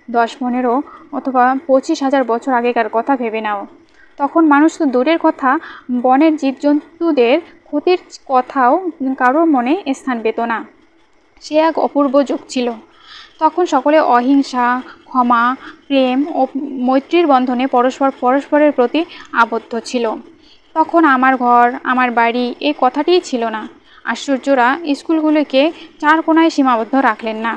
10-15 অথবা 25,000 বছর আগেকার কথা ভেবে নাও। তখন মানুষ তো দূরের কথা, বনের জীবজন্তুদের ক্ষতির কথাও কারোর মনে স্থান পেত না। সে এক অপূর্ব যুগ ছিল। তখন সকলে অহিংসা, ক্ষমা, প্রেম ও মৈত্রীর বন্ধনে পরস্পরের প্রতি আবদ্ধ ছিল। তখন আমার ঘর, আমার বাড়ি এই কথাটিই ছিল না। আশ্চর্যরা স্কুলগুলিকে 4 কোণায় সীমাবদ্ধ রাখলেন না।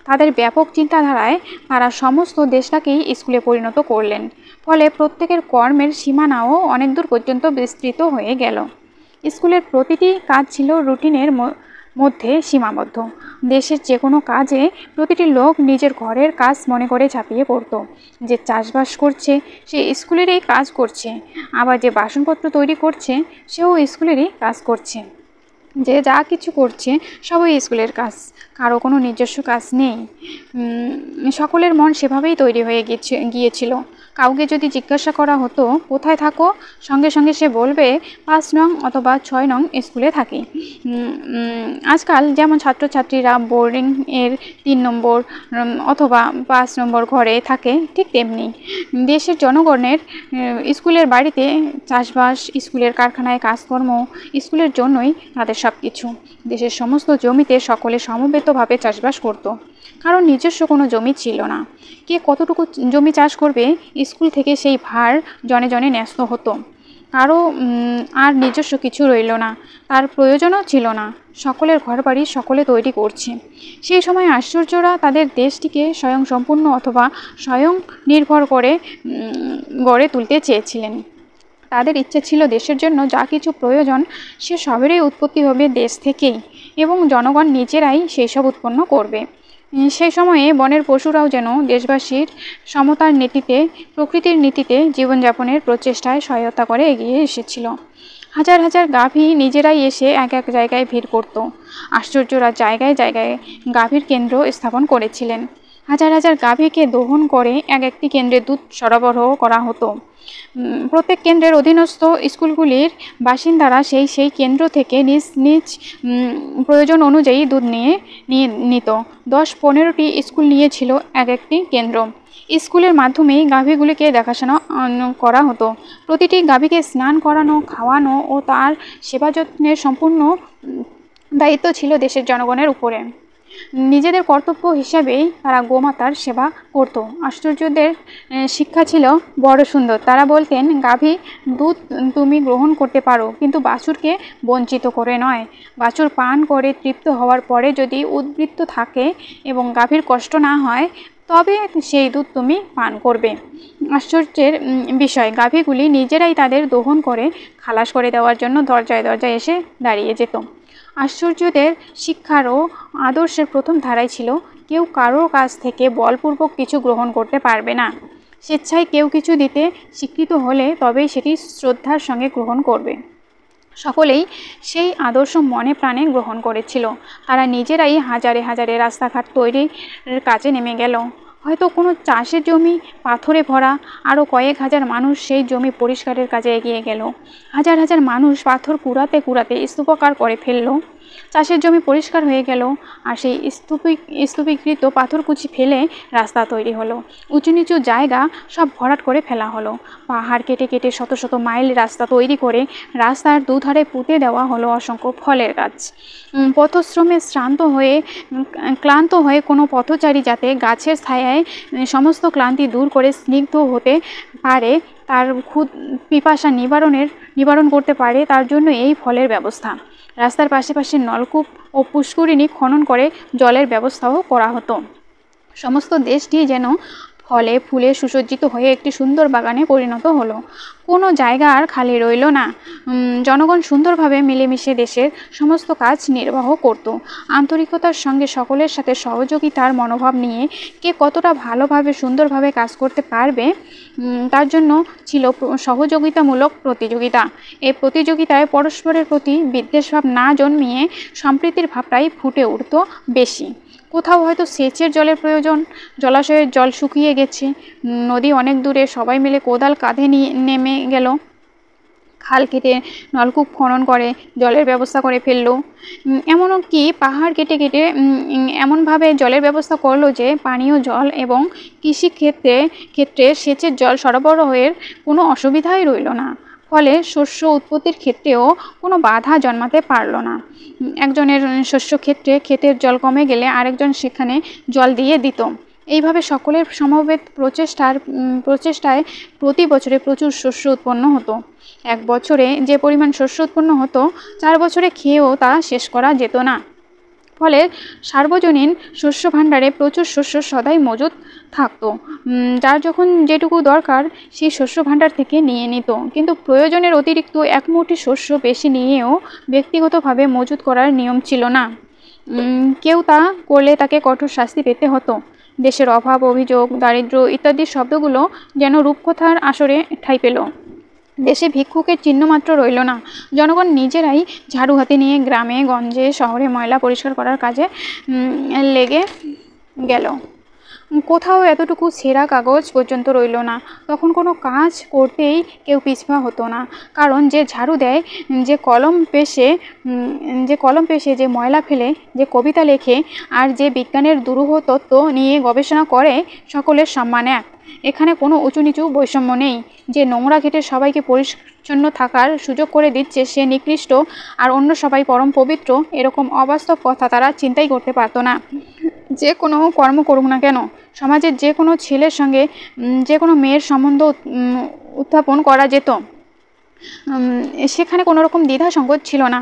তাদের ব্যাপক চিন্তাধারায় তারা সমস্ত দেশটাকেই স্কুলে পরিণত করলেন। ফলে প্রত্যেকের কর্মের সীমানাও অনেক দূর পর্যন্ত বিস্তৃত হয়ে গেল। স্কুলের প্রতিটি কাজ ছিল রুটিনের মধ্যে সীমাবদ্ধ। দেশের যে কোনো কাজে প্রতিটি লোক নিজের ঘরের কাজ মনে করে ঝাঁপিয়ে পড়ত। যে চাষবাস করছে সে স্কুলেরই কাজ করছে, আবার যে বাসনপত্র তৈরি করছে সেও স্কুলেরই কাজ করছে। যে যা কিছু করছে সবই স্কুলের কাজ, কারো কোনো নিজস্ব কাজ নেই। সকলের মন সেভাবেই তৈরি হয়ে গিয়েছিল। কাউকে যদি জিজ্ঞাসা করা হতো কোথায় থাকো, সঙ্গে সঙ্গে সে বলবে 5 নং অথবা 6 নং স্কুলে থাকি। আজকাল যেমন ছাত্রছাত্রীরা বোর্ডিং এর 3 নম্বর অথবা 5 নম্বর ঘরে থাকে, ঠিক তেমনি দেশের জনগণের স্কুলের বাড়িতে চাষবাস, স্কুলের কারখানায় কাজকর্ম, স্কুলের জন্যই তাদের সব কিছু। দেশের সমস্ত জমিতে সকলে সমবেতভাবে চাষবাস করত, কারণ নিজস্ব কোনো জমি ছিল না। কে কতটুকু জমি চাষ করবে, স্কুল থেকে সেই ভার জনে জনে ন্যস্ত হতো। কারো আর নিজস্ব কিছু রইল না, তার প্রয়োজনও ছিল না। সকলের ঘরবাড়ি সকলে তৈরি করছে। সেই সময় আশ্চর্যরা তাদের দেশটিকে স্বয়ংসম্পূর্ণ অথবা স্বয়ং নির্ভর করে গড়ে তুলতে চেয়েছিলেন। তাদের ইচ্ছে ছিল দেশের জন্য যা কিছু প্রয়োজন সে সবেরই উৎপত্তি হবে দেশ থেকেই, এবং জনগণ নিজেরাই সেই সব উৎপন্ন করবে। সেই সময়ে বনের পশুরাও যেন দেশবাসীর সমতার নীতিতে, প্রকৃতির নীতিতে জীবনযাপনের প্রচেষ্টায় সহায়তা করে এগিয়ে এসেছিল। হাজার হাজার গাভী নিজেরাই এসে এক এক জায়গায় ভিড় করত। আশ্চর্যরা জায়গায় জায়গায় গাভীর কেন্দ্র স্থাপন করেছিলেন। হাজার হাজার গাভীকে দোহন করে এক একটি কেন্দ্রে দুধ সরবরাহ করা হতো। প্রত্যেক কেন্দ্রের অধীনস্থ স্কুলগুলির বাসিন্দারা সেই কেন্দ্র থেকে নিজ নিজ প্রয়োজন অনুযায়ী দুধ নিয়ে নিত। 10-15টি স্কুল নিয়েছিল এক একটি কেন্দ্র। স্কুলের মাধ্যমেই গাভীগুলিকে দেখাশোনা করা হতো। প্রতিটি গাভীকে স্নান করানো, খাওয়ানো ও তার সেবা যত্নের সম্পূর্ণ দায়িত্ব ছিল দেশের জনগণের উপরে। নিজেদের কর্তব্য হিসাবেই তারা গোমাতার সেবা করত। আশ্চর্যদের শিক্ষা ছিল বড় সুন্দর। তারা বলতেন, গাভী দুধ তুমি গ্রহণ করতে পারো, কিন্তু বাছুরকে বঞ্চিত করে নয়। বাছুর পান করে তৃপ্ত হওয়ার পরে যদি উদ্বৃত্ত থাকে এবং গাভীর কষ্ট না হয়, তবে সেই দুধ তুমি পান করবে। আশ্চর্যের বিষয়, গাভীগুলি নিজেরাই তাদের দোহন করে খালাস করে দেওয়ার জন্য দরজায় দরজায় এসে দাঁড়িয়ে যেত। আশ্চর্যদের শিক্ষার ও আদর্শের প্রথম ধারাই ছিল, কেউ কারোর কাছ থেকে বলপূর্বক কিছু গ্রহণ করতে পারবে না। স্বেচ্ছায় কেউ কিছু দিতে স্বীকৃত হলে তবেই সেটি শ্রদ্ধার সঙ্গে গ্রহণ করবে। সকলেই সেই আদর্শ মনে প্রাণে গ্রহণ করেছিল। তারা নিজেরাই হাজারে হাজারে রাস্তাঘাট তৈরির কাজে নেমে গেল। হয়তো কোনো চাষের জমি পাথরে ভরা, আরও কয়েক হাজার মানুষ সেই জমি পরিষ্কারের কাজে এগিয়ে গেল। হাজার হাজার মানুষ পাথর কুড়াতে কুড়াতে স্তূপাকার করে ফেলল। চাষের জমি পরিষ্কার হয়ে গেল, আর সেই স্তূপীকৃত পাথরকুচি ফেলে রাস্তা তৈরি হলো। উঁচু নিচু জায়গা সব ভরাট করে ফেলা হলো। পাহাড় কেটে কেটে শত শত মাইল রাস্তা তৈরি করে রাস্তার দুধারে পুঁতে দেওয়া হলো অসংখ্য ফলের গাছ। পথশ্রমে ক্লান্ত হয়ে কোনো পথচারী যাতে গাছের ছায়ায় সমস্ত ক্লান্তি দূর করে স্নিগ্ধ হতে পারে, তার পিপাসা নিবারণ করতে পারে, তার জন্য এই ফলের ব্যবস্থা। রাস্তার পাশে পাশে নলকূপ ও পুষ্করিণী খনন করে জলের ব্যবস্থাও করা হতো। সমস্ত দেশটি যেন ফলে ফুলে সুসজ্জিত হয়ে একটি সুন্দর বাগানে পরিণত হলো। কোনো জায়গা আর খালি রইল না। জনগণ সুন্দরভাবে মিলেমিশে দেশের সমস্ত কাজ নির্বাহ করত। আন্তরিকতার সঙ্গে সকলের সাথে সহযোগিতার মনোভাব নিয়ে কে কতটা ভালোভাবে সুন্দরভাবে কাজ করতে পারবে, তার জন্য ছিল সহযোগিতামূলক প্রতিযোগিতা। এই প্রতিযোগিতায় পরস্পরের প্রতি বিদ্বেষভাব না জন্মিয়ে সম্প্রীতির ভাবটাই ফুটে উঠত বেশি। কোথাও হয়তো সেচের জলের প্রয়োজন, জলাশয়ের জল শুকিয়ে গেছে, নদী অনেক দূরে, সবাই মিলে কোদাল কাঁধে নিয়ে নেমে গেল। খাল কেটে নলকূপ খনন করে জলের ব্যবস্থা করে ফেললো। এমনকি পাহাড় কেটে কেটে এমনভাবে জলের ব্যবস্থা করলো যে পানীয় জল এবং কৃষিক্ষেত্রে সেচের জল সরবরাহের কোনো অসুবিধাই রইল না। ফলে শস্য উৎপত্তির ক্ষেত্রেও কোনো বাধা জন্মাতে পারল না। একজনের শস্য ক্ষেত্রে ক্ষেতের জল কমে গেলে আরেকজন সেখানে জল দিয়ে দিত। এইভাবে সকলের সমবেত প্রচেষ্টায় প্রতি বছরে প্রচুর শস্য উৎপন্ন হতো। এক বছরে যে পরিমাণ শস্য উৎপন্ন হতো 4 বছরে খেয়েও তা শেষ করা যেত না। ফলে সার্বজনীন শস্য ভাণ্ডারে প্রচুর শস্য সদাই মজুদ থাকতো। যার যখন যেটুকু দরকার সেই শস্য ভাণ্ডার থেকে নিয়ে নিত। কিন্তু প্রয়োজনের অতিরিক্ত এক মুঠি শস্য বেশি নিয়েও ব্যক্তিগতভাবে মজুত করার নিয়ম ছিল না। কেউ তা করলে তাকে কঠোর শাস্তি পেতে হতো। দেশের অভাব, অভিযোগ, দারিদ্র্য ইত্যাদি শব্দগুলো যেন রূপকথার আসরে ঠাঁই পেল। দেশে ভিক্ষুকের চিহ্নমাত্র রইল না। জনগণ নিজেরাই ঝাড়ু হাতে নিয়ে গ্রামে গঞ্জে শহরে ময়লা পরিষ্কার করার কাজে লেগে গেল। কোথাও এতটুকু ছেঁড়া কাগজ পর্যন্ত রইল না। তখন কোনো কাজ করতেই কেউ পিছপা হতো না। কারণ যে ঝাড়ু দেয়, যে কলম পেশে, যে ময়লা ফেলে, যে কবিতা লেখে আর যে বিজ্ঞানের দুরূহ তত্ত্ব নিয়ে গবেষণা করে, সকলের সম্মান এক। এখানে কোনো উঁচু নিচু বৈষম্য নেই। যে নোংরা ঘেটে সবাইকে পরিচ্ছন্ন থাকার সুযোগ করে দিচ্ছে সে নিকৃষ্ট আর অন্য সবাই পরম পবিত্র, এরকম অবাস্তব কথা তারা চিন্তাই করতে পারতো না। যে কোনো কর্ম করুক না কেন, সমাজের যে কোনো ছেলের সঙ্গে যে কোনো মেয়ের সম্বন্ধ উত্থাপন করা যেত। সেখানে কোনো রকম দ্বিধা সংকোচ ছিল না।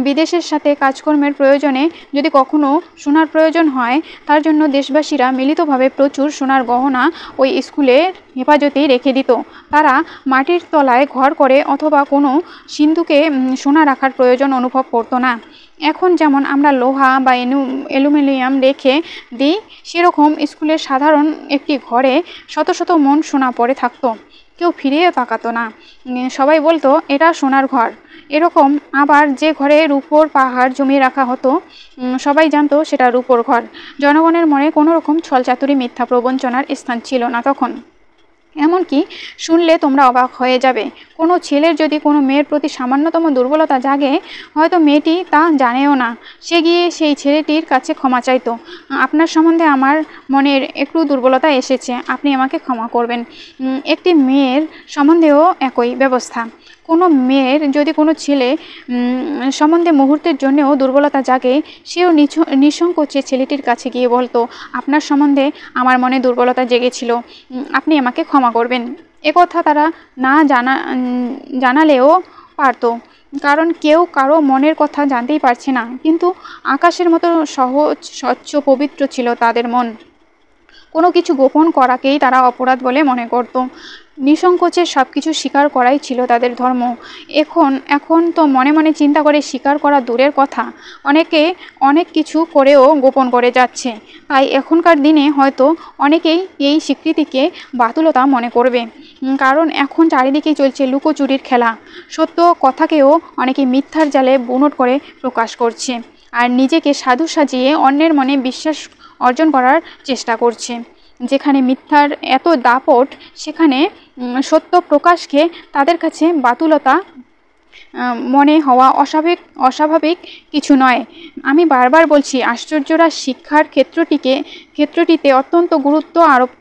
বিদেশের সাথে কাজকর্মের প্রয়োজনে যদি কখনো সোনার প্রয়োজন হয়, তার জন্য দেশবাসীরা মিলিতভাবে প্রচুর সোনার গহনা ওই স্কুলের হেফাজতেই রেখে দিত। তারা মাটির তলায় ঘর করে অথবা কোনো সিন্ধুকে সোনা রাখার প্রয়োজন অনুভব করতো না। এখন যেমন আমরা লোহা বা অ্যালুমিনিয়াম রেখে দিই, সেরকম স্কুলের সাধারণ একটি ঘরে শত শত মণ সোনা পড়ে থাকতো। কেউ ফিরিয়ে তাকাতো না। সবাই বলতো এটা সোনার ঘর। এরকম আবার যে ঘরে রূপোর পাহাড় জমিয়ে রাখা হতো, সবাই জানতো সেটা রূপোর ঘর। জনগণের মনে কোনো রকম ছলচাতুরি মিথ্যা প্রবঞ্চনার স্থান ছিল না তখন। এমনকি শুনলে তোমরা অবাক হয়ে যাবে, কোনো ছেলের যদি কোনো মেয়ের প্রতি সামান্যতম দুর্বলতা জাগে, হয়তো মেয়েটি তা জানেও না, সে গিয়ে সেই ছেলেটির কাছে ক্ষমা চাইতো। আপনার সম্বন্ধে আমার মনের একটু দুর্বলতা এসেছে, আপনি আমাকে ক্ষমা করবেন। একটি মেয়ের সম্বন্ধেও একই ব্যবস্থা। কোনো মেয়ের যদি কোনো ছেলে সম্বন্ধে মুহূর্তের জন্যেও দুর্বলতা জাগে, সেও নিঃসংকোচে ছেলেটির কাছে গিয়ে বলতো, আপনার সম্বন্ধে আমার মনে দুর্বলতা জেগেছিল, আপনি আমাকে ক্ষমা করবেন। একথা তারা না জানালেও পারতো, কারণ কেউ কারো মনের কথা জানতেই পারছে না। কিন্তু আকাশের মতো সহজ, স্বচ্ছ, পবিত্র ছিল তাদের মন। কোনো কিছু গোপন করাকেই তারা অপরাধ বলে মনে করত। নিঃসংকোচে সব কিছু স্বীকার করাই ছিল তাদের ধর্ম। এখন তো মনে মনে চিন্তা করে স্বীকার করা দূরের কথা, অনেকে অনেক কিছু করেও গোপন করে যাচ্ছে। তাই এখনকার দিনে হয়তো অনেকেই এই স্বীকৃতিকে বাতুলতা মনে করবে। কারণ এখন চারিদিকেই চলছে লুকোচুরির খেলা। সত্য কথাকেও অনেকে মিথ্যার জালে বুনট করে প্রকাশ করছে আর নিজেকে সাধু সাজিয়ে অন্যের মনে বিশ্বাস অর্জন করার চেষ্টা করছে। যেখানে মিথ্যার এত দাপট, সেখানে সত্য প্রকাশকে তাদের কাছে বাতুলতা মনে হওয়া অস্বাভাবিক কিছু নয়। আমি বারবার বলছি, আশ্চর্যরা শিক্ষার ক্ষেত্রটিতে অত্যন্ত গুরুত্ব আরোপ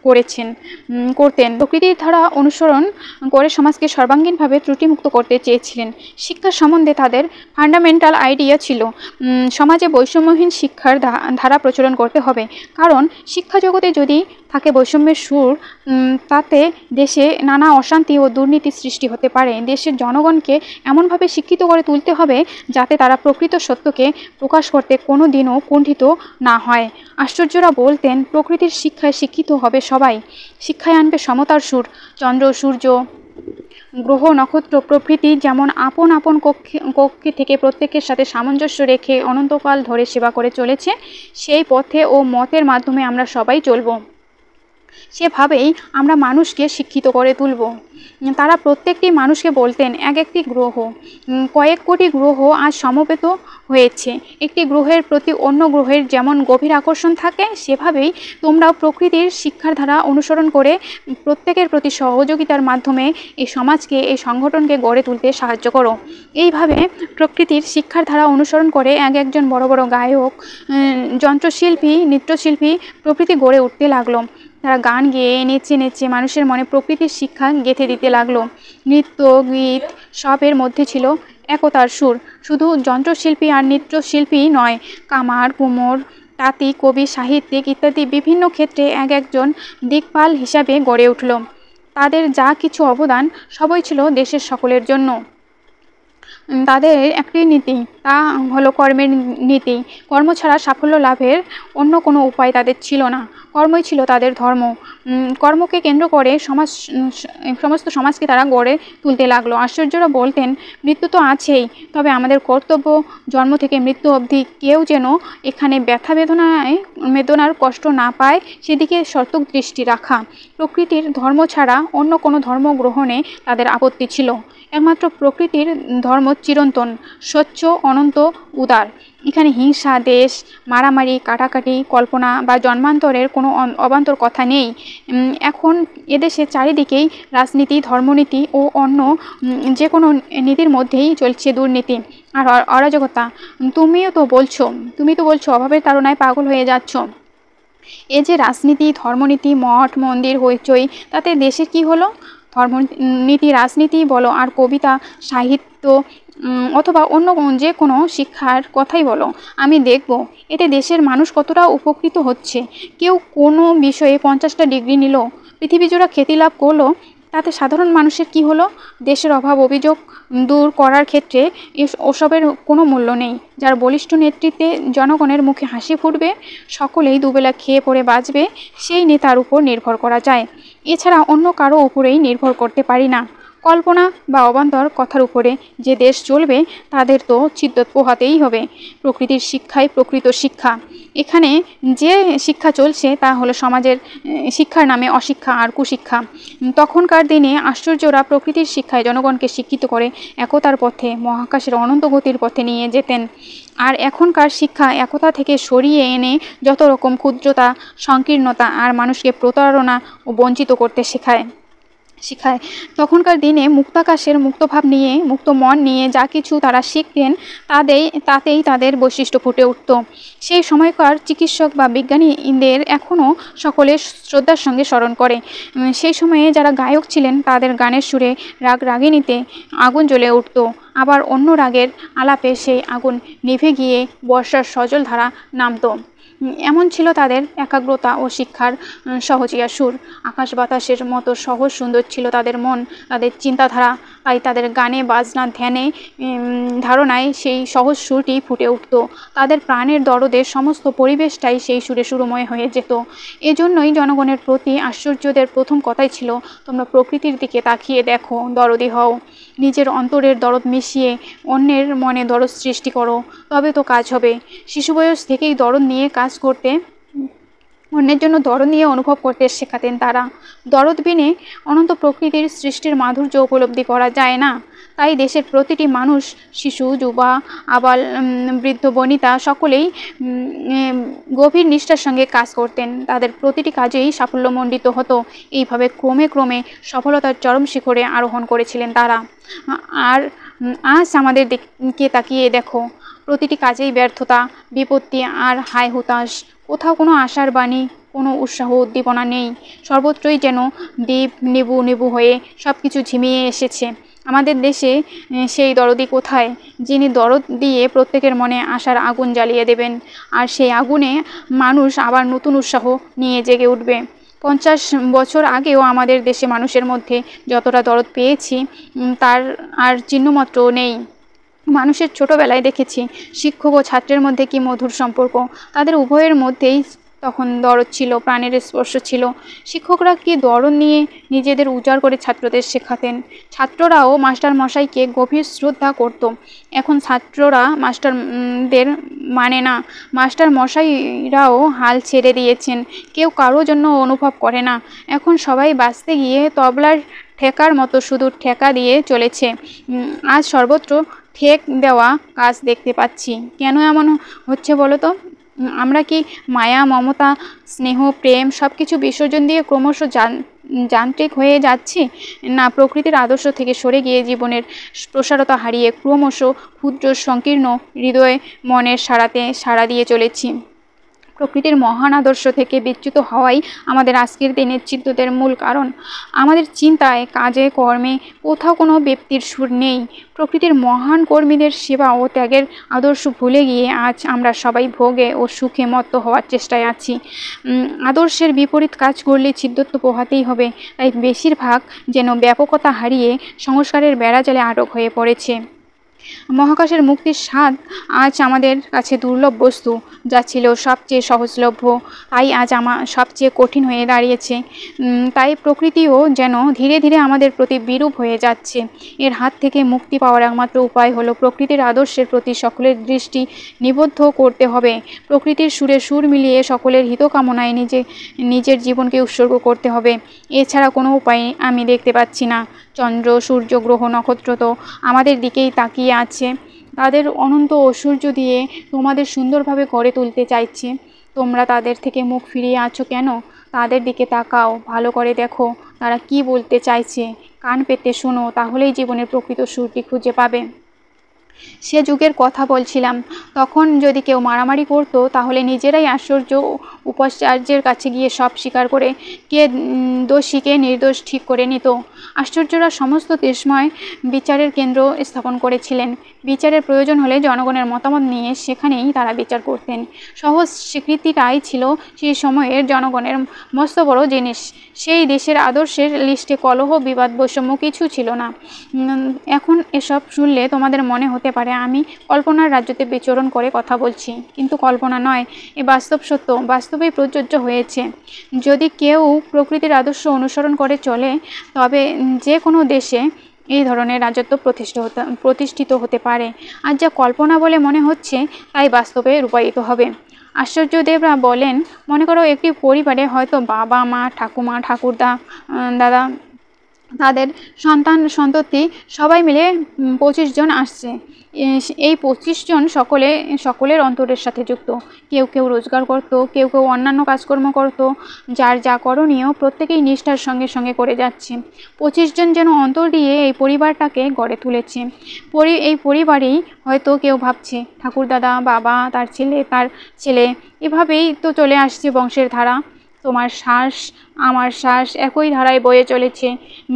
করতেন। প্রকৃতির ধারা অনুসরণ করে সমাজকে সর্বাঙ্গীনভাবে ত্রুটিমুক্ত করতে চেয়েছিলেন। শিক্ষা সম্বন্ধে তাদের ফান্ডামেন্টাল আইডিয়া ছিল, সমাজে বৈষম্যহীন শিক্ষার ধারা প্রচলন করতে হবে। কারণ শিক্ষা জগতে যদি থাকে বৈষম্যের সুর, তাতে দেশে নানা অশান্তি ও দুর্নীতির সৃষ্টি হতে পারে। দেশের জনগণকে এমনভাবে শিক্ষিত করে তুলতে হবে যাতে তারা প্রকৃত সত্যকে প্রকাশ করতে কোনো দিনও কুণ্ঠিত না হয়। আশ্চর্যরা বলতেন, প্রকৃতির শিক্ষায় শিক্ষিত হবে সবাই, শিক্ষায় আনবে সমতার সুর। চন্দ্র, সূর্য, গ্রহ, নক্ষত্র প্রভৃতি যেমন আপন আপন কক্ষে থেকে প্রত্যেকের সাথে সামঞ্জস্য রেখে অনন্তকাল ধরে সেবা করে চলেছে, সেই পথে ও মতের মাধ্যমে আমরা সবাই চলব। সেভাবেই আমরা মানুষকে শিক্ষিত করে তুলব। তারা প্রত্যেকটি মানুষকে বলতেন, এক একটি গ্রহ, কয়েক কোটি গ্রহ আজ সমবেত হয়েছে। একটি গ্রহের প্রতি অন্য গ্রহের যেমন গভীর আকর্ষণ থাকে, সেভাবেই তোমরাও প্রকৃতির শিক্ষার ধারা অনুসরণ করে প্রত্যেকের প্রতি সহযোগিতার মাধ্যমে এই সমাজকে, এই সংগঠনকে গড়ে তুলতে সাহায্য করো। এইভাবে প্রকৃতির শিক্ষার ধারা অনুসরণ করে একজন বড় বড় গায়ক, যন্ত্রশিল্পী, নৃত্যশিল্পী প্রভৃতি গড়ে উঠতে লাগলো। তারা গান গেয়ে নেচে নেচে মানুষের মনে প্রকৃতির শিক্ষা গেঁথে দিতে লাগলো। নৃত্য, গীত সবের মধ্যে ছিল একতার সুর। শুধু যন্ত্রশিল্পী আর নৃত্যশিল্পী নয়, কামার, কুমোর, তাঁতি, কবি, সাহিত্যিক ইত্যাদি বিভিন্ন ক্ষেত্রে একজন দিকপাল হিসাবে গড়ে উঠল। তাদের যা কিছু অবদান সবই ছিল দেশের সকলের জন্য। তাদের একটি নীতি, তা হলো কর্মের নীতি। কর্ম ছাড়া সাফল্য লাভের অন্য কোনো উপায় তাদের ছিল না। কর্মই ছিল তাদের ধর্ম। কর্মকে কেন্দ্র করে সমস্ত সমাজকে তারা গড়ে তুলতে লাগলো। আশ্চর্যরা বলতেন, মৃত্যু তো আছেই, তবে আমাদের কর্তব্য জন্ম থেকে মৃত্যু অবধি কেউ যেন এখানে ব্যথা বেদনার কষ্ট না পায়, সেদিকে সতর্ক দৃষ্টি রাখা। প্রকৃতির ধর্ম ছাড়া অন্য কোনো ধর্ম গ্রহণে তাদের আপত্তি ছিল। একমাত্র প্রকৃতির ধর্ম চিরন্তন, স্বচ্ছ, অনন্ত, উদার। এখানে হিংসা, দেশ, মারামারি, কাটাকাটি, কল্পনা বা জন্মান্তরের কোনো অবান্তর কথা নেই। এখন এদেশে চারিদিকেই রাজনীতি, ধর্মনীতি ও অন্য যে কোনো নীতির মধ্যেই চলছে দুর্নীতি আর অরাজকতা। তুমি তো বলছো অভাবের তাড়নায় পাগল হয়ে যাচ্ছ। এ যে রাজনীতি, ধর্মনীতি, মঠ মন্দির, হইচই, তাতে দেশের কি হলো? ধর্মনীতি, রাজনীতি বলো আর কবিতা, সাহিত্য অথবা অন্য যে কোনো শিক্ষার কথাই বলো, আমি দেখব এতে দেশের মানুষ কতটা উপকৃত হচ্ছে। কেউ কোনো বিষয়ে 50টা ডিগ্রি নিল, পৃথিবীজোড়া খ্যাতি লাভ করলো, তাতে সাধারণ মানুষের কি হলো? দেশের অভাব অভিযোগ দূর করার ক্ষেত্রে ওসবের কোনো মূল্য নেই। যার বলিষ্ঠ নেতৃত্বে জনগণের মুখে হাসি ফুটবে, সকলেই দুবেলা খেয়ে পড়ে বাঁচবে, সেই নেতার উপর নির্ভর করা যায়। এছাড়া অন্য কারো উপরেই নির্ভর করতে পারি না। কল্পনা বা অবান্তর কথার উপরে যে দেশ চলবে, তাদের তো ছিদ্র পোহাতেই হবে। প্রকৃতির শিক্ষাই প্রকৃত শিক্ষা। এখানে যে শিক্ষা চলছে তা হলো সমাজের শিক্ষার নামে অশিক্ষা আর কুশিক্ষা। তখনকার দিনে আশ্চর্যরা প্রকৃতির শিক্ষায় জনগণকে শিক্ষিত করে একতার পথে, মহাকাশের অনন্ত গতির পথে নিয়ে যেতেন। আর এখনকার শিক্ষা একতা থেকে সরিয়ে এনে যত রকম ক্ষুদ্রতা, সংকীর্ণতা আর মানুষকে প্রতারণা ও বঞ্চিত করতে শেখায়। তখনকার দিনে মুক্তাকাশের মুক্তভাব নিয়ে, মুক্ত মন নিয়ে যা কিছু তারা শিখতেন, তাতেই তাদের বৈশিষ্ট্য ফুটে উঠত। সেই সময়কার চিকিৎসক বা বিজ্ঞানীদের এখনও সকলে শ্রদ্ধার সঙ্গে স্মরণ করে। সেই সময়ে যারা গায়ক ছিলেন, তাদের গানের সুরে রাগিনীতে আগুন জ্বলে উঠত, আবার অন্য রাগের আলাপে সেই আগুন নিভে গিয়ে বর্ষার সজল ধারা নামত। এমন ছিল তাদের একাগ্রতা ও শিক্ষার সহজিয়া সুর। আকাশ বাতাসের মতো সহজ সুন্দর ছিল তাদের মন, তাদের চিন্তাধারা। তাই তাদের গানে, বাজনা, ধ্যানে, ধারণায় সেই সহজ সুরটি ফুটে উঠত। তাদের প্রাণের দরদে সমস্ত পরিবেশটাই সেই সুরে সুরময় হয়ে যেত। এজন্যই জনগণের প্রতি আশ্চর্যদের প্রথম কথাই ছিল, তোমরা প্রকৃতির দিকে তাকিয়ে দেখো, দরদি হও। নিজের অন্তরের দরদ মিশিয়ে অন্যের মনে দরদ সৃষ্টি করো, তবে তো কাজ হবে। শিশু বয়স থেকেই দরদ নিয়ে কাজ করতে, অন্যের জন্য দরদ নিয়ে অনুভব করতে শেখাতেন তারা। দরদ বিনে অনন্ত প্রকৃতির সৃষ্টির মাধুর্য উপলব্ধি করা যায় না। তাই দেশের প্রতিটি মানুষ, শিশু, যুবা, আবাল, বৃদ্ধ, বনিতা সকলেই গভীর নিষ্ঠার সঙ্গে কাজ করতেন। তাদের প্রতিটি কাজেই সাফল্যমণ্ডিত হতো। এইভাবে ক্রমে ক্রমে সফলতার চরম শিখরে আরোহণ করেছিলেন তারা। আর আজ আমাদের দিকে তাকিয়ে দেখো, প্রতিটি কাজেই ব্যর্থতা, বিপত্তি আর হায় হুতাশ। কোথাও কোনো আশার বাণী, কোনো উৎসাহ উদ্দীপনা নেই। সর্বত্রই যেন দ্বীপ নেবু নেবু হয়ে সব কিছু ঝিমিয়ে এসেছে। আমাদের দেশে সেই দরদি কোথায়, যিনি দরদ দিয়ে প্রত্যেকের মনে আশার আগুন জ্বালিয়ে দেবেন, আর সেই আগুনে মানুষ আবার নতুন উৎসাহ নিয়ে জেগে উঠবে। 50 বছর আগেও আমাদের দেশে মানুষের মধ্যে যতটা দরদ পেয়েছি, তার আর চিহ্নমাত্র নেই। মানুষের ছোটবেলায় দেখেছি শিক্ষক ও ছাত্রের মধ্যে কি মধুর সম্পর্ক। তাদের উভয়ের মধ্যেই তখন দরদ ছিল, প্রাণের স্পর্শ ছিল। শিক্ষকরা কি দরদ নিয়ে নিজেদের উজাড় করে ছাত্রদের শেখাতেন। ছাত্ররাও মাস্টার মশাইকে গভীর শ্রদ্ধা করত। এখন ছাত্ররা মাস্টারদের মানে না, মাস্টার মশাইরাও হাল ছেড়ে দিয়েছেন, কেউ কারো জন্য অনুভব করে না। এখন সবাই বাঁচতে গিয়ে তবলার ঠেকার মতো শুধু ঠেকা দিয়ে চলেছে। আজ সর্বত্র ঠেক দেওয়া কাজ দেখতে পাচ্ছি। কেন এমন হচ্ছে বলো তো? আমরা কি মায়া, মমতা, স্নেহ, প্রেম সব কিছু বিসর্জন দিয়ে ক্রমশ যান্ত্রিক হয়ে যাচ্ছি, না প্রকৃতির আদর্শ থেকে সরে গিয়ে জীবনের প্রসারতা হারিয়ে ক্রমশ ক্ষুদ্র সংকীর্ণ হৃদয়ে মনের সাড়া দিয়ে চলেছি? প্রকৃতির মহান আদর্শ থেকে বিচ্যুত হওয়াই আমাদের আজকের দিনের চিন্তার মূল কারণ। আমাদের চিন্তায়, কাজে, কর্মে কোথাও কোনো ব্যক্তির সুর নেই। প্রকৃতির মহান কর্মীদের সেবা ও ত্যাগের আদর্শ ভুলে গিয়ে আজ আমরা সবাই ভোগে ও সুখে মত্ত হওয়ার চেষ্টায় আছি। আদর্শের বিপরীত কাজ করলে ছিদ্রত্ব পোহাতেই হবে। তাই বেশিরভাগ যেন ব্যাপকতা হারিয়ে সংস্কারের বেড়াজালে আটক হয়ে পড়েছে। মহাকাশের মুক্তির স্বাদ আজ আমাদের কাছে দুর্লভ বস্তু, যা ছিল সবচেয়ে সহজলভ্য তাই আজ সবচেয়ে কঠিন হয়ে দাঁড়িয়েছে। তাই প্রকৃতিও যেন ধীরে ধীরে আমাদের প্রতি বিরূপ হয়ে যাচ্ছে। এর হাত থেকে মুক্তি পাওয়ার একমাত্র উপায় হলো প্রকৃতির আদর্শের প্রতি সকলের দৃষ্টি নিবদ্ধ করতে হবে। প্রকৃতির সুরে সুর মিলিয়ে সকলের হিতকামনায় নিজের জীবনকে উৎসর্গ করতে হবে। এছাড়া কোনো উপায় আমি দেখতে পাচ্ছি না। চন্দ্র, সূর্য, গ্রহ, নক্ষত্র তো আমাদের দিকেই তাকিয়ে আছে। তাদের অনন্ত ঐশ্বর্য দিয়ে তোমাদের সুন্দরভাবে গড়ে তুলতে চাইছে। তোমরা তাদের থেকে মুখ ফিরিয়ে আছো কেন? তাদের দিকে তাকাও, ভালো করে দেখো তারা কি বলতে চাইছে। কান পেতে শোনো, তাহলেই জীবনের প্রকৃত সুরটি খুঁজে পাবে। সে যুগের কথা বলছিলাম। তখন যদি কেউ মারামারি করতো তাহলে নিজেরাই আশ্চর্য উপাচার্যের কাছে গিয়ে সব স্বীকার করে কে দোষী কে নির্দোষ ঠিক করে নিত। আশ্চর্যরা সমস্ত দেশময় বিচারের কেন্দ্র স্থাপন করেছিলেন। বিচারের প্রয়োজন হলে জনগণের মতামত নিয়ে সেখানেই তারা বিচার করতেন। সহজ স্বীকৃতিটাই ছিল সেই সময়ের জনগণের মস্ত বড় জিনিস। সেই দেশের আদর্শের লিস্টে কলহ, বিবাদ, বৈষম্য কিছু ছিল না। এখন এসব শুনলে তোমাদের মনে হতে পারে আমি কল্পনার রাজ্যতে বিচরণ করে কথা বলছি, কিন্তু কল্পনা নয়, এ বাস্তব সত্য, বাস্তবেই প্রযোজ্য হয়েছে। যদি কেউ প্রকৃতির আদর্শ অনুসরণ করে চলে তবে যে কোনো দেশে এই ধরনের রাজত্ব প্রতিষ্ঠিত হতে পারে। আর যা কল্পনা বলে মনে হচ্ছে তাই বাস্তবে রূপায়িত হবে। আশ্চর্যদেবরা বলেন, মনে করো একটি পরিবারে হয়তো বাবা, মা, ঠাকুমা, ঠাকুরদা, দাদা, তাদের সন্ততি সবাই মিলে 25 জন আসছে। এই 25 জন সকলের অন্তরের সাথে যুক্ত। কেউ কেউ রোজগার করত, কেউ কেউ অন্যান্য কাজকর্ম করত। যার যা করণীয় প্রত্যেকেই নিষ্ঠার সঙ্গে সঙ্গে করে যাচ্ছে। 25 জন যেন অন্তর দিয়ে এই পরিবারটাকে গড়ে তুলেছে। এই পরিবারেই হয়তো কেউ ভাবছে ঠাকুরদাদা, বাবা, তার ছেলে, এভাবেই তো চলে আসছে বংশের ধারা। তোমার শ্বাস আমার শ্বাস একই ধারায় বয়ে চলেছে।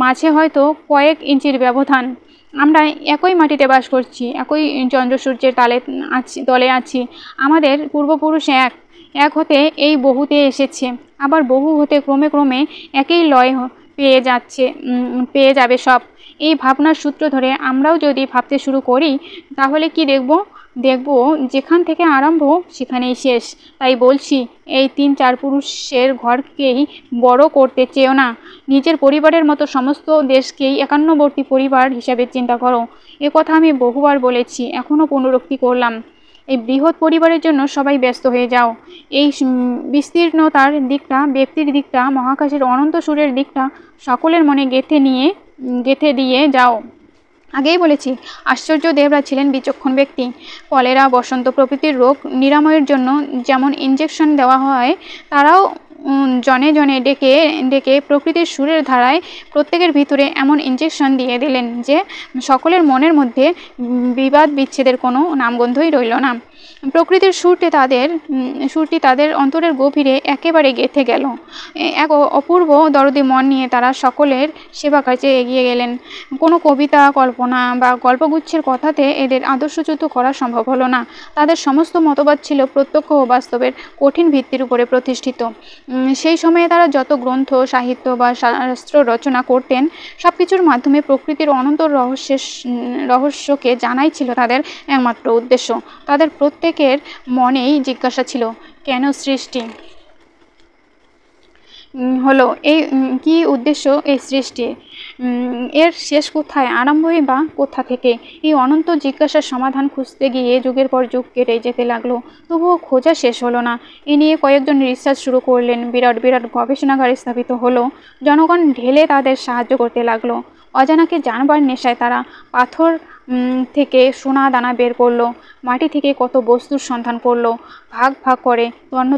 মাঝে হয়তো কয়েক ইঞ্চির ব্যবধান। আমরা একই মাটিতে বাস করছি, একই চন্দ্র সূর্যের তলে আছি। আমাদের পূর্বপুরুষ এক হতে এই বহুতে এসেছে, আবার বহু হতে ক্রমে ক্রমে একই লয় পেয়ে যাবে সব। এই ভাবনার সূত্র ধরে আমরাও যদি ভাবতে শুরু করি তাহলে কি দেখব যেখান থেকে আরম্ভ সেখানেই শেষ। তাই বলছি, এই 3-4 পুরুষের ঘরকেই বড় করতে চেও না। নিজের পরিবারের মতো সমস্ত দেশকেই একান্নবর্তী পরিবার হিসাবে চিন্তা করো। এ কথা আমি বহুবার বলেছি, এখনও পুনরুক্তি করলাম। এই বৃহৎ পরিবারের জন্য সবাই ব্যস্ত হয়ে যাও। এই বিস্তীর্ণতার দিকটা, ব্যক্তির দিকটা, মহাকাশের অনন্ত সুরের দিকটা সকলের মনে গেঁথে দিয়ে যাও। আগেই বলেছি, আশ্চর্যদেবরা ছিলেন বিচক্ষণ ব্যক্তি। কলেরা, বসন্ত প্রভৃতির রোগ নিরাময়ের জন্য যেমন ইঞ্জেকশন দেওয়া হয়, তারাও জনে জনে ডেকে প্রকৃতির সুরের ধারায় প্রত্যেকের ভিতরে এমন ইঞ্জেকশন দিয়ে দিলেন যে সকলের মনের মধ্যে বিবাদ বিচ্ছেদের কোনো নামগন্ধই রইল না। প্রকৃতির সুরটি তাদের অন্তরের গভীরে একেবারে গেঁথে গেল। এক অপূর্ব দরদি মন নিয়ে তারা সকলের সেবা কাজে এগিয়ে গেলেন। কোনো কবিতা, কল্পনা বা গল্পগুচ্ছের কথাতে এদের আদর্শচ্যুত করা সম্ভব হলো না। তাদের সমস্ত মতবাদ ছিল প্রত্যক্ষ ও বাস্তবের কঠিন ভিত্তির উপরে প্রতিষ্ঠিত। সেই সময়ে তারা যত গ্রন্থ, সাহিত্য বা শাস্ত্র রচনা করতেন, সব কিছুর মাধ্যমে প্রকৃতির অনন্ত রহস্যকে জানাই ছিল তাদের একমাত্র উদ্দেশ্য। তাদের প্রত্যেকের মনেই জিজ্ঞাসা ছিল, কেন সৃষ্টি হলো, এই কি উদ্দেশ্য এই সৃষ্টির, এর শেষ কোথায়, আরম্ভই বা কোথা থেকে? এই অনন্ত জিজ্ঞাসার সমাধান খুঁজতে গিয়ে যুগের পর যুগ কেটে যেতে লাগলো, তবুও খোঁজা শেষ হলো না। এ নিয়ে কয়েকজন রিসার্চ শুরু করলেন, বিরাট বিরাট গবেষণাগার স্থাপিত হলো, জনগণ ঢেলে তাদের সাহায্য করতে লাগলো। অজানাকে জানবার নেশায় তারা পাথর থেকে সোনা দানা বের করলো, মাটি থেকে কত বস্তুর সন্ধান করলো, ভাগ ভাগ করে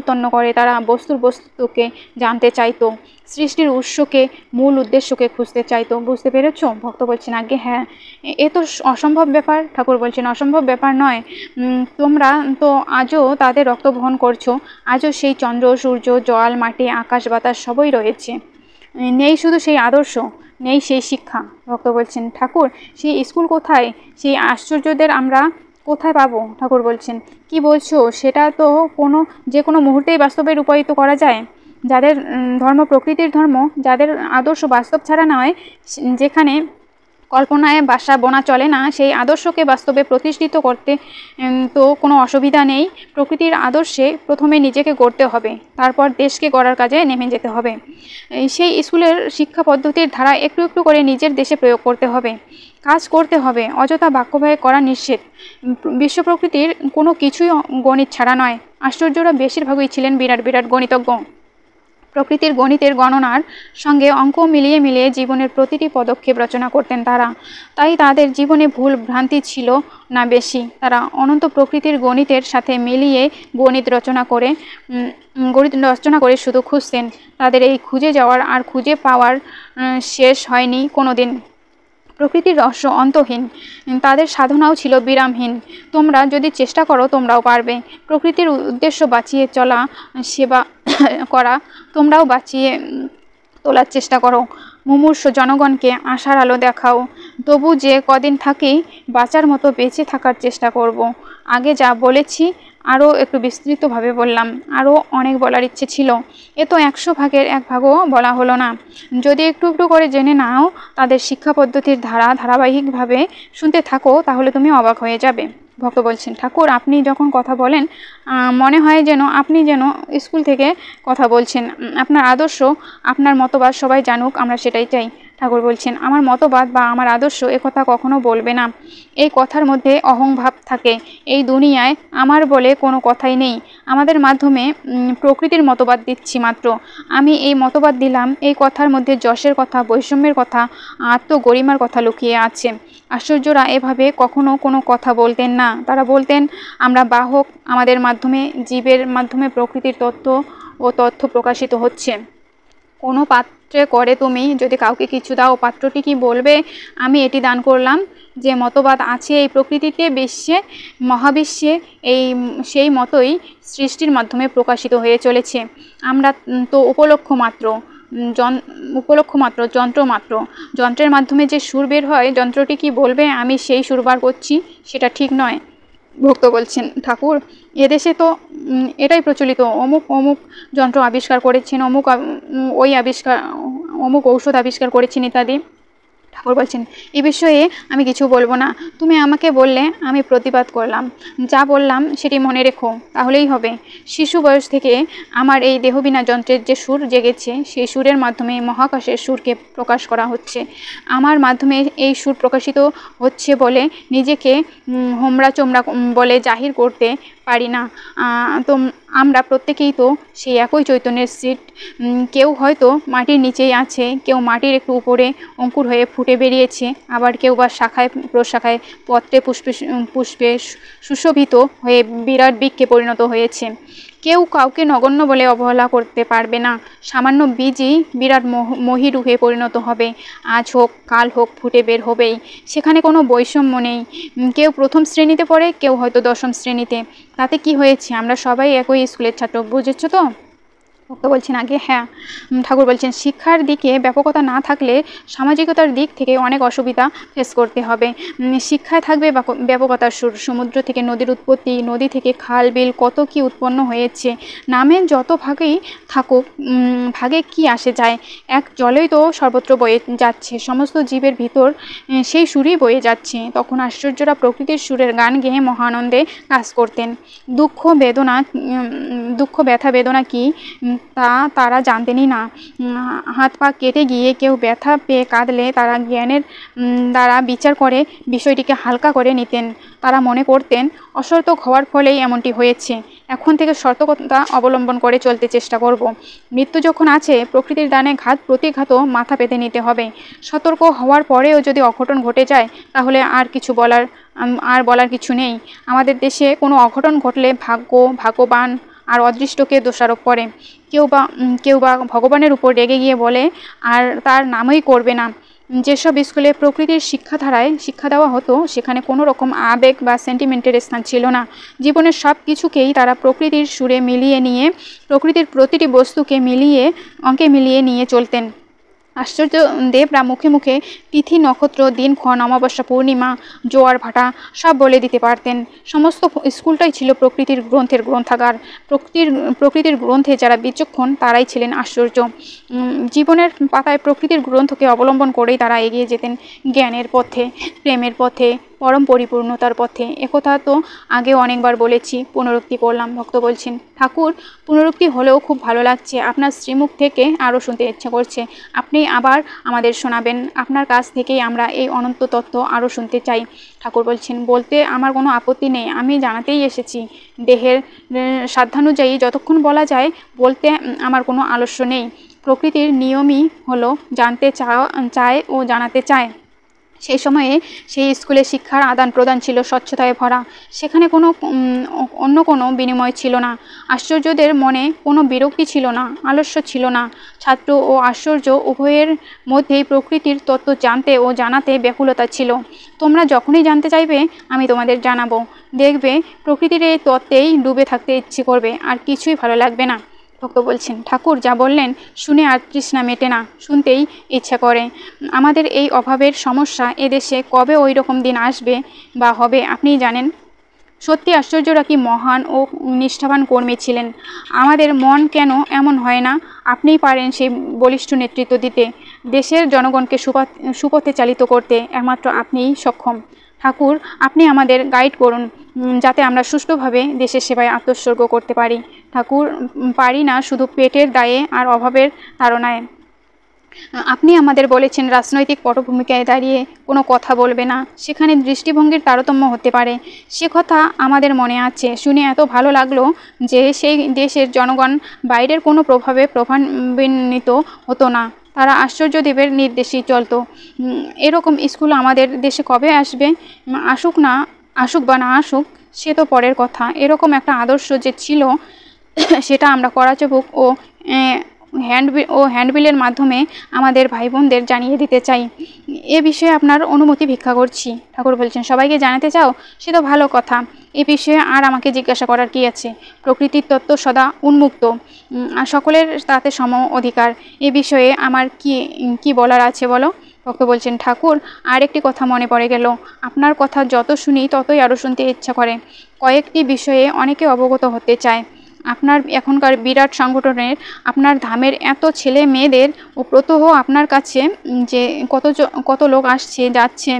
তন্ন করে তারা বস্তুকে জানতে চাইতো, সৃষ্টির উৎসকে মূল উদ্দেশ্যকে খুঁজতে চাইতো। বুঝতে পেরেছ? ভক্ত বলছেন আগে হ্যাঁ। এ তো অসম্ভব ব্যাপার। ঠাকুর বলছেন অসম্ভব ব্যাপার নয়। তোমরা তো আজও তাদের রক্ত বহন করছো, আজও সেই চন্দ্র সূর্য জল মাটি আকাশ বাতাস সবই রয়েছে। নেই শুধু সেই আদর্শ, নেই সেই শিক্ষা। ভক্ত বলছেন ঠাকুর সেই স্কুল কোথায়, সেই আশ্চর্যদের আমরা কোথায় পাবো? ঠাকুর বলছেন কি বলছো, সেটা তো যে কোনো মুহূর্তেই বাস্তবে রূপায়িত করা যায়। যাদের ধর্ম প্রকৃতির ধর্ম, যাদের আদর্শ বাস্তব ছাড়া নয়, যেখানে কল্পনায় বাসা বোনা চলে না, সেই আদর্শকে বাস্তবে প্রতিষ্ঠিত করতে তো কোনো অসুবিধা নেই। প্রকৃতির আদর্শে প্রথমে নিজেকে গড়তে হবে, তারপর দেশকে গড়ার কাজে নেমে যেতে হবে। সেই স্কুলের শিক্ষা পদ্ধতির ধারা একটু একটু করে নিজের দেশে প্রয়োগ করতে হবে, কাজ করতে হবে। অযথা বাক্যব্যয় করা নিষেধ। বিশ্ব প্রকৃতির কোনো কিছুই গণিত ছাড়া নয়। আশ্চর্যরা বেশিরভাগই ছিলেন বিরাট বিরাট গণিতজ্ঞ। প্রকৃতির গণিতের গণনার সঙ্গে অঙ্ক মিলিয়ে মিলিয়ে জীবনের প্রতিটি পদক্ষেপ রচনা করতেন তারা। তাই তাদের জীবনে ভুল ভ্রান্তি ছিল না বেশি। তারা অনন্ত প্রকৃতির গণিতের সাথে মিলিয়ে গণিত রচনা করে শুধু খুঁজতেন। তাদের এই খুঁজে যাওয়ার আর খুঁজে পাওয়ার শেষ হয়নি কোনো দিন। প্রকৃতির রহস্য অন্তহীন, তাদের সাধনাও ছিল বিরামহীন। তোমরা যদি চেষ্টা করো তোমরাও পারবে। প্রকৃতির উদ্দেশ্য বাঁচিয়ে চলা, সেবা করা, তোমরাও বাঁচিয়ে তোলার চেষ্টা করো। মুমূর্ষ জনগণকে আশার আলো দেখাও। তবু যে কদিন থাকি বাঁচার মতো বেঁচে থাকার চেষ্টা করব। আগে যা বলেছি আরও একটু বিস্তৃতভাবে বললাম, আরও অনেক বলার ইচ্ছে ছিল। এ তো 100 ভাগের 1 ভাগও বলা হলো না। যদি একটু একটু করে জেনে নাও, তাদের শিক্ষা পদ্ধতির ধারাবাহিকভাবে শুনতে থাকো, তাহলে তুমি অবাক হয়ে যাবে। ভক্ত বলছেন ঠাকুর আপনি যখন কথা বলেন মনে হয় যেন আপনি স্কুল থেকে কথা বলছেন। আপনার আদর্শ, আপনার মতবাদ সবাই জানুক, আমরা সেটাই চাই। ঠাকুর বলছেন আমার মতবাদ বা আমার আদর্শ একথা কখনো বলবে না। এই কথার মধ্যে অহংভাব থাকে। এই দুনিয়ায় আমার বলে কোনো কথাই নেই। আমাদের মাধ্যমে প্রকৃতির মতবাদ দিচ্ছি মাত্র। আমি এই মতবাদ দিলাম, এই কথার মধ্যে যশের কথা, বৈষম্যের কথা, আত্মগরিমার কথা লুকিয়ে আছে। আশ্চর্যরা এভাবে কখনো কোনো কথা বলতেন না। তারা বলতেন আমরা বাহক, আমাদের মাধ্যমে জীবের মাধ্যমে প্রকৃতির তথ্য প্রকাশিত হচ্ছে। কোনো পাত্রে করে তুমি যদি কাউকে কিছু দাও, পাত্রটি কি বলবে আমি এটি দান করলাম? যে মতবাদ আছে এই প্রকৃতিতে, বিশ্বে, মহাবিশ্বে, সেই মতোই সৃষ্টির মাধ্যমে প্রকাশিত হয়ে চলেছে। আমরা তো উপলক্ষ মাত্র, যন্ত্র মাত্র। যন্ত্রের মাধ্যমে যে সুর বের হয়, যন্ত্রটি কি বলবে আমি সেই সুর বার করছি? সেটা ঠিক নয়। ভক্ত বলছেন ঠাকুর এদেশে তো এটাই প্রচলিত, অমুক যন্ত্র আবিষ্কার করেছেন, অমুক ঔষধ আবিষ্কার করেছেন ইত্যাদি। ঠাকুর বলছেন এই বিষয়ে আমি কিছু বলবো না। তুমি আমাকে বললে, আমি প্রতিবাদ করলাম। যা বললাম সেটি মনে রেখো, তাহলেই হবে। শিশু বয়স থেকে আমার এই দেহবিনা যন্ত্রের যে সুর জেগেছে, সেই সুরের মাধ্যমে মহাকাশের সুরকে প্রকাশ করা হচ্ছে। আমার মাধ্যমে এই সুর প্রকাশিত হচ্ছে বলে নিজেকে হোমরা চোমরা বলে জাহির করতে পারি না। তো আমরা প্রত্যেকেই তো সেই একই চৈতন্যের সিট। কেউ হয়তো মাটির নিচেই আছে, কেউ মাটির একটু উপরে অঙ্কুর হয়ে ফুটে বেরিয়েছে, আবার কেউ বা শাখায় প্রশাখায় পত্রে পুষ্পে সুশোভিত হয়ে বিরাট বৃক্ষে পরিণত হয়েছে। কেউ কাউকে নগণ্য বলে অবহেলা করতে পারবে না। সামান্য বীজই বিরাট মহীরুহে পরিণত হবে। আজ হোক কাল হোক ফুটে বের হবেই। সেখানে কোনো বৈষম্য নেই। কেউ প্রথম শ্রেণীতে পড়ে, কেউ হয়তো 10ম শ্রেণীতে। তাতে কি হয়েছে? আমরা সবাই একই স্কুলের ছাত্র। বুঝেছ তো? ভক্ত বলছেন আগে হ্যাঁ। ঠাকুর বলছেন শিক্ষার দিকে ব্যাপকতা না থাকলে সামাজিকতার দিক থেকে অনেক অসুবিধা ফেস করতে হবে। শিক্ষায় থাকবে ব্যাপকতার সুর। সমুদ্র থেকে নদীর উৎপত্তি, নদী থেকে খাল বিল কত কি উৎপন্ন হয়েছে। নামে যত ভাগেই থাকুক, ভাগে কি আসে যায়? এক জলেই তো সর্বত্র বয়ে যাচ্ছে। সমস্ত জীবের ভিতর সেই সুরই বয়ে যাচ্ছে। তখন আশ্চর্যরা প্রকৃতির সুরের গান গেয়ে মহানন্দে কাজ করতেন। দুঃখ ব্যথা বেদনা কি তা তারা জানতেনই না। হাত পা কেটে গিয়ে কেউ ব্যথা পেয়ে কাঁদলে তারা জ্ঞানের দ্বারা বিচার করে বিষয়টিকে হালকা করে নিতেন। তারা মনে করতেন অসতর্ক হওয়ার ফলেই এমনটি হয়েছে। এখন থেকে সতর্কতা অবলম্বন করে চলতে চেষ্টা করব। মৃত্যু যখন আছে, প্রকৃতির দানে ঘাত প্রতিঘাতও মাথা পেতে নিতে হবে। সতর্ক হওয়ার পরেও যদি অঘটন ঘটে যায়, তাহলে আর বলার কিছু নেই। আমাদের দেশে কোনো অঘটন ঘটলে ভাগ্যবান আর অদৃষ্টকে দোষারোপ করে। কেউ বা ভগবানের উপর রেগে গিয়ে বলে আর তার নামই করবে না। যেসব স্কুলে প্রকৃতির শিক্ষাধারায় শিক্ষা দেওয়া হতো, সেখানে কোনো রকম আবেগ বা সেন্টিমেন্টের স্থান ছিল না। জীবনের সব কিছুকেই তারা প্রকৃতির সুরে মিলিয়ে নিয়ে, প্রকৃতির প্রতিটি বস্তুকে অঙ্কে মিলিয়ে নিয়ে চলতেন। আশ্চর্য দেবরা মুখে মুখে তিথি, নক্ষত্র, দিনক্ষণ, অমাবস্যা, পূর্ণিমা, জোয়ার ভাটা সব বলে দিতে পারতেন। সমস্ত স্কুলটাই ছিল প্রকৃতির গ্রন্থের গ্রন্থাগার। প্রকৃতির গ্রন্থে যারা বিচক্ষণ, তারাই ছিলেন আশ্চর্য। জীবনের পাতায় প্রকৃতির গ্রন্থকে অবলম্বন করেই তারা এগিয়ে যেতেন জ্ঞানের পথে, প্রেমের পথে, পরম পরিপূর্ণতার পথে। একথা তো আগেও অনেকবার বলেছি, পুনরুক্তি করলাম। ভক্ত বলছেন, ঠাকুর, পুনরুক্তি হলেও খুব ভালো লাগছে। আপনার শ্রীমুখ থেকে আরও শুনতে ইচ্ছা করছে। আপনি আবার আমাদের শোনাবেন। আপনার কাছ থেকেই আমরা এই অনন্ত তত্ত্ব আরও শুনতে চাই। ঠাকুর বলছেন, বলতে আমার কোনো আপত্তি নেই, আমি জানাতেই এসেছি। দেহের সাধ্যানুযায়ী যতক্ষণ বলা যায় বলতে আমার কোনো আলস্য নেই। প্রকৃতির নিয়মই হলো জানতে চায় ও জানাতে চায়। সেই সময়ে সেই স্কুলে শিক্ষার আদান প্রদান ছিল স্বচ্ছতায় ভরা। সেখানে অন্য কোনো বিনিময় ছিল না। আশ্চর্যদের মনে কোনো বিরক্তি ছিল না, আলস্য ছিল না। ছাত্র ও আশ্চর্য উভয়ের মধ্যেই প্রকৃতির তত্ত্ব জানতে ও জানাতে ব্যাকুলতা ছিল। তোমরা যখনই জানতে চাইবে, আমি তোমাদের জানাবো। দেখবে প্রকৃতির এই তত্ত্বেই ডুবে থাকতে ইচ্ছে করবে, আর কিছুই ভালো লাগবে না। ভক্ত বলছেন, ঠাকুর যা বললেন শুনে আর তৃষ্ণা মেটে না, শুনতেই ইচ্ছা করে। আমাদের এই অভাবের সমস্যা এদেশে কবে ওই রকম দিন আসবে বা হবে আপনিই জানেন। সত্যি আশ্চর্যরা কি মহান ও নিষ্ঠাবান কর্মী ছিলেন। আমাদের মন কেন এমন হয় না? আপনিই পারেন সেই বলিষ্ঠ নেতৃত্ব দিতে, দেশের জনগণকে সুপথে চালিত করতে একমাত্র আপনিই সক্ষম। ঠাকুর, আপনি আমাদের গাইড করুন, যাতে আমরা সুষ্ঠুভাবে দেশের সেবায় আত্মোৎসর্গ করতে পারি। ঠাকুর, পারি না শুধু পেটের দায়ে আর অভাবের তাড়নায়। আপনি আমাদের বলেছেন রাজনৈতিক পটভূমিকায় দাঁড়িয়ে কোনো কথা বলবে না, সেখানে দৃষ্টিভঙ্গির তারতম্য হতে পারে। সে কথা আমাদের মনে আছে। শুনে এত ভালো লাগলো যে সেই দেশের জনগণ বাইরের কোনো প্রভাবে প্রভাবান্বিত হতো না, তারা আশ্চর্যদেবের নির্দেশেই চলতো। এরকম স্কুল আমাদের দেশে কবে আসবে? আসুক বা না আসুক সে তো পরের কথা। এরকম একটা আদর্শ যে ছিল, সেটা আমরা কড়াচুবুক ও হ্যান্ডবিলের মাধ্যমে আমাদের ভাই বোনদের জানিয়ে দিতে চাই। এ বিষয়ে আপনার অনুমতি ভিক্ষা করছি। ঠাকুর বলছেন, সবাইকে জানাতে চাও? সে তো ভালো কথা। এ বিষয়ে আর আমাকে জিজ্ঞাসা করার কি আছে? প্রকৃতির তত্ত্ব সদা উন্মুক্ত, সকলের তাতে সম অধিকার। এ বিষয়ে আমার কি বলার আছে বলো? ভক্ত বলছেন, ঠাকুর, আর একটি কথা মনে পড়ে গেল। আপনার কথা যত শুনি ততই আরও শুনতে ইচ্ছা করে। কয়েকটি বিষয়ে অনেকে অবগত হতে চায়। আপনার এখনকার বিরাট সংগঠনের, আপনার ধামের এত ছেলে মেয়েদের ও প্রত্যহ আপনার কাছে যে কত লোক আসছে, যাচ্ছে,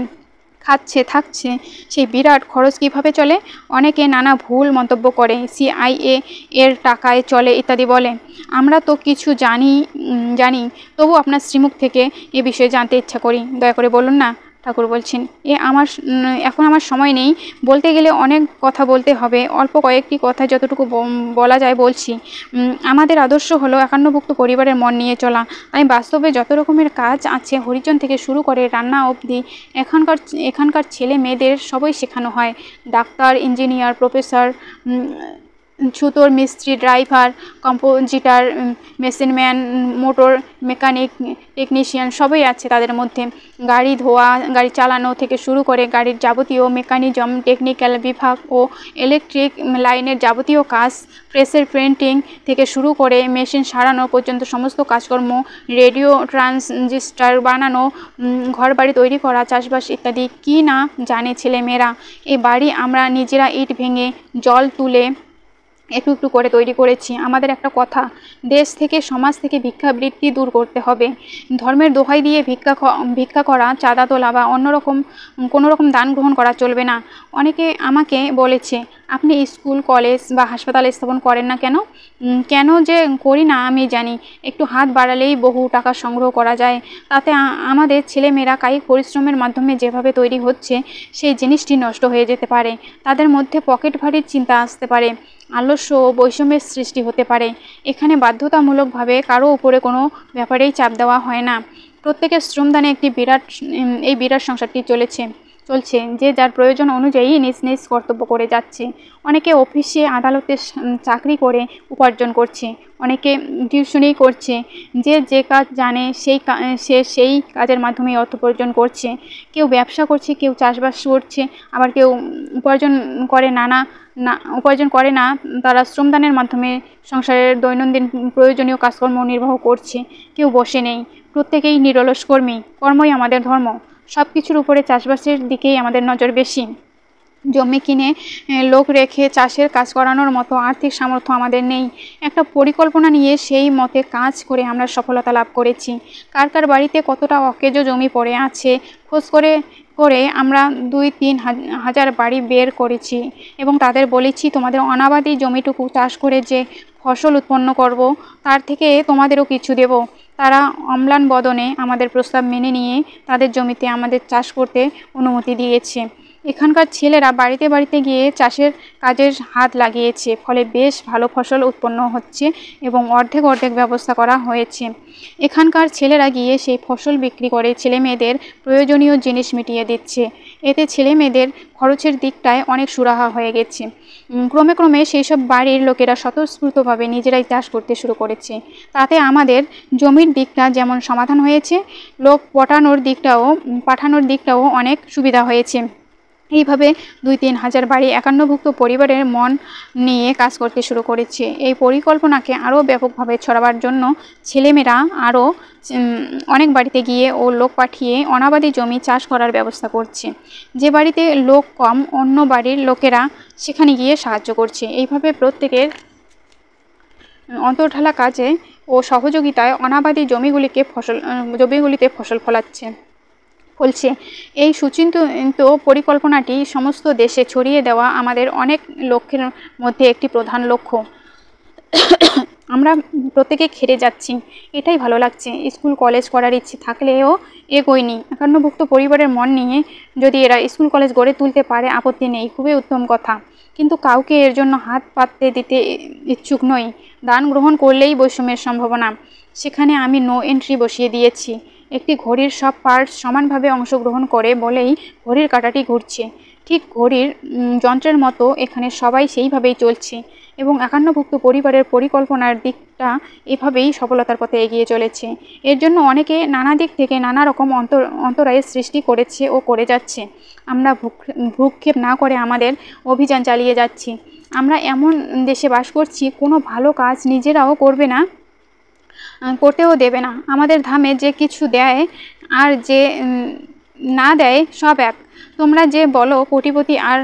খাচ্ছে, থাকছে, সেই বিরাট খরচ কিভাবে চলে? অনেকে নানা ভুল মন্তব্য করে, CIA এর টাকায় চলে ইত্যাদি বলে। আমরা তো কিছু জানি, তবু আপনার শ্রীমুখ থেকে এ বিষয়ে জানতে ইচ্ছা করি। দয়া করে বলুন না। ঠাকুর বলছেন, এখন আমার সময় নেই। বলতে গেলে অনেক কথা বলতে হবে, অল্প কয়েকটি কথা যতটুকু বলা যায় বলছি। আমাদের আদর্শ হলো একান্নভুক্ত পরিবারের মন নিয়ে চলা। তাই বাস্তবে যত রকমের কাজ আছে, হরিজন থেকে শুরু করে রান্না অবধি, এখানকার ছেলে মেয়েদের সবই শেখানো হয়। ডাক্তার, ইঞ্জিনিয়ার, প্রফেসর, ছুতোর, মিস্ত্রি, driver, কম্পোজিটার, machine man, motor mechanic, technician সবই আছে তাদের মধ্যে। গাড়ি ধোয়া, গাড়ি চালানো থেকে শুরু করে গাড়ির যাবতীয় মেকানিজম, টেকনিক্যাল বিভাগ ও ইলেকট্রিক লাইনের যাবতীয় কাজ, প্রেসের প্রিন্টিং থেকে শুরু করে মেশিন সারানো পর্যন্ত সমস্ত কাজকর্ম, রেডিও ট্রানজিস্টার বানানো, ঘর বাড়ি তৈরি করা, চাষবাস ইত্যাদি কি না জানে ছেলেমেয়েরা। এই বাড়ি আমরা নিজেরা ইট ভেঙে জল তুলে একটু একটু করে তৈরি করেছি। আমাদের একটা কথা, দেশ থেকে সমাজ থেকে ভিক্ষাবৃত্তি দূর করতে হবে। ধর্মের দোহাই দিয়ে ভিক্ষা করা, চাঁদা তোলা বা কোনো রকম দান গ্রহণ করা চলবে না। অনেকে আমাকে বলেছে, আপনি স্কুল, কলেজ বা হাসপাতাল স্থাপন করেন না কেন? কেন যে করি না আমি জানি। একটু হাত বাড়ালেই বহু টাকা সংগ্রহ করা যায়। তাতে আমাদের ছেলেমেয়েরা কায়িক পরিশ্রমের মাধ্যমে যেভাবে তৈরি হচ্ছে, সেই জিনিসটি নষ্ট হয়ে যেতে পারে। তাদের মধ্যে পকেট ভারীর চিন্তা আসতে পারে। আলস্য ও বৈষম্যের সৃষ্টি হতে পারে। এখানে বাধ্যতামূলকভাবে কারো উপরে কোনো ব্যাপারেই চাপ দেওয়া হয় না। প্রত্যেকের শ্রমদানে এই বিরাট সংসারটি চলছে, যে যার প্রয়োজন অনুযায়ী নিজ নিজ কর্তব্য করে যাচ্ছে। অনেকে অফিসে আদালতে চাকরি করে উপার্জন করছে, অনেকে টিউশনি করছে, যে যে কাজ জানে সেই কাজের মাধ্যমে অর্থ উপার্জন করছে। কেউ ব্যবসা করছে, কেউ চাষবাস করছে, আবার কেউ উপার্জন করে না, তারা শ্রমদানের মাধ্যমে সংসারের দৈনন্দিন প্রয়োজনীয় কাজকর্ম নির্বাহ করছে। কেউ বসে নেই, প্রত্যেকেই নিরলস কর্মী। কর্মই আমাদের ধর্ম। সব কিছুর উপরে চাষবাসের দিকেই আমাদের নজর বেশি। জমি কিনে লোক রেখে চাষের কাজ করানোর মতো আর্থিক সামর্থ্য আমাদের নেই। একটা পরিকল্পনা নিয়ে সেই মতে কাজ করে আমরা সফলতা লাভ করেছি। কার কার বাড়িতে কতটা অকেজো জমি পড়ে আছে খোঁজ করে আমরা 2-3 হাজার বাড়ি বের করেছি এবং তাদের বলেছি, তোমাদের অনাবাদি জমিটুকু চাষ করে যে ফসল উৎপন্ন করব তার থেকে তোমাদেরও কিছু দেব। তারা অম্লান বদনে আমাদের প্রস্তাব মেনে নিয়ে তাদের জমিতে আমাদের চাষ করতে অনুমতি দিয়েছে। এখানকার ছেলেরা বাড়িতে বাড়িতে গিয়ে চাষের কাজের হাত লাগিয়েছে, ফলে বেশ ভালো ফসল উৎপন্ন হচ্ছে এবং অর্ধেক ব্যবস্থা করা হয়েছে। এখানকার ছেলেরা গিয়ে সেই ফসল বিক্রি করে ছেলেমেয়েদের প্রয়োজনীয় জিনিস মিটিয়ে দিচ্ছে। এতে ছেলেমেয়েদের খরচের দিকটায় অনেক সুরাহা হয়ে গেছে। ক্রমে ক্রমে সেই সব বাড়ির লোকেরা স্বতঃস্ফূর্তভাবে নিজেরাই চাষ করতে শুরু করেছে। তাতে আমাদের জমির দিকটা যেমন সমাধান হয়েছে, লোক পাঠানোর দিকটাও অনেক সুবিধা হয়েছে। এইভাবে 2-3 হাজার বাড়ি একান্নভুক্ত পরিবারের মন নিয়ে কাজ করতে শুরু করেছে। এই পরিকল্পনাকে আরও ব্যাপকভাবে ছড়াবার জন্য ছেলেমেয়েরা আরও অনেক বাড়িতে গিয়ে ও লোক পাঠিয়ে অনাবাদি জমি চাষ করার ব্যবস্থা করছে। যে বাড়িতে লোক কম, অন্য বাড়ির লোকেরা সেখানে গিয়ে সাহায্য করছে। এইভাবে প্রত্যেকের অন্তর্ঢালা কাজে ও সহযোগিতায় অনাবাদি জমিগুলিতে ফসল ফলছে। এই সুচিন্তিত পরিকল্পনাটি সমস্ত দেশে ছড়িয়ে দেওয়া আমাদের অনেক লক্ষ্যের মধ্যে একটি প্রধান লক্ষ্য। আমরা প্রত্যেকে খেটে যাচ্ছি, এটাই ভালো লাগছে। স্কুল কলেজ করার ইচ্ছে থাকলেও এগোয়নি। একান্নভুক্ত পরিবারের মন নিয়ে যদি এরা স্কুল কলেজ গড়ে তুলতে পারে আপত্তি নেই, খুবই উত্তম কথা। কিন্তু কাউকে এর জন্য হাত পাততে দিতে ইচ্ছুক নই। দান গ্রহণ করলেই বৈষম্যের সম্ভাবনা। সেখানে আমি নো এন্ট্রি বসিয়ে দিয়েছি। একটি ঘড়ির সব পার্টস সমানভাবে অংশগ্রহণ করে বলেই ঘড়ির কাঁটাটি ঘুরছে। ঠিক ঘড়ির যন্ত্রের মতো এখানে সবাই সেইভাবেই চলছে এবং একান্নভুক্ত পরিবারের পরিকল্পনার দিকটা এভাবেই সফলতার পথে এগিয়ে চলেছে। এর জন্য অনেকে নানা দিক থেকে নানা রকম অন্তরায়ের সৃষ্টি করেছে ও করে যাচ্ছে। আমরা ভ্রুক্ষেপ না করে আমাদের অভিযান চালিয়ে যাচ্ছি। আমরা এমন দেশে বাস করছি, কোনো ভালো কাজ নিজেরাও করতেও দেবে না। আমাদের ধামে যে কিছু দেয় আর যে না দেয় সব এক। তোমরা যে বলো কোটিপতি আর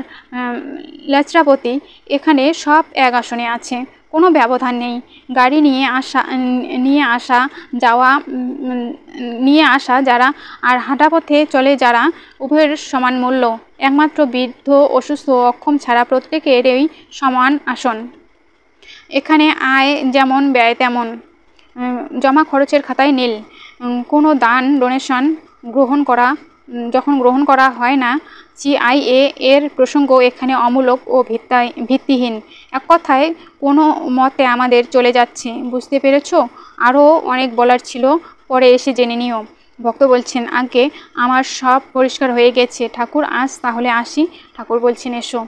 ল্যাচরাপতি, এখানে সব এক আসনে আছে, কোনো ব্যবধান নেই। গাড়ি নিয়ে আসা যারা আর হাঁটা পথে চলে যারা, উভয়ের সমান মূল্য। একমাত্র বৃদ্ধ, অসুস্থ, অক্ষম ছাড়া প্রত্যেকেরই সমান আসন। এখানে আয় যেমন ব্যয় তেমন। জমা খরচের খাতায় নীল। কোনো দান ডোনেশন যখন গ্রহণ করা হয় না, CIA এর প্রসঙ্গ এখানে অমূলক ও ভিত্তিহীন। এক কথায় কোনো মতে আমাদের চলে যাচ্ছে। বুঝতে পেরেছ? আরও অনেক বলার ছিল, পরে এসে জেনে নিও। ভক্ত বলছেন, আগে আমার সব পরিষ্কার হয়ে গেছে ঠাকুর, আজ তাহলে আসি। ঠাকুর বলছেন, এসো।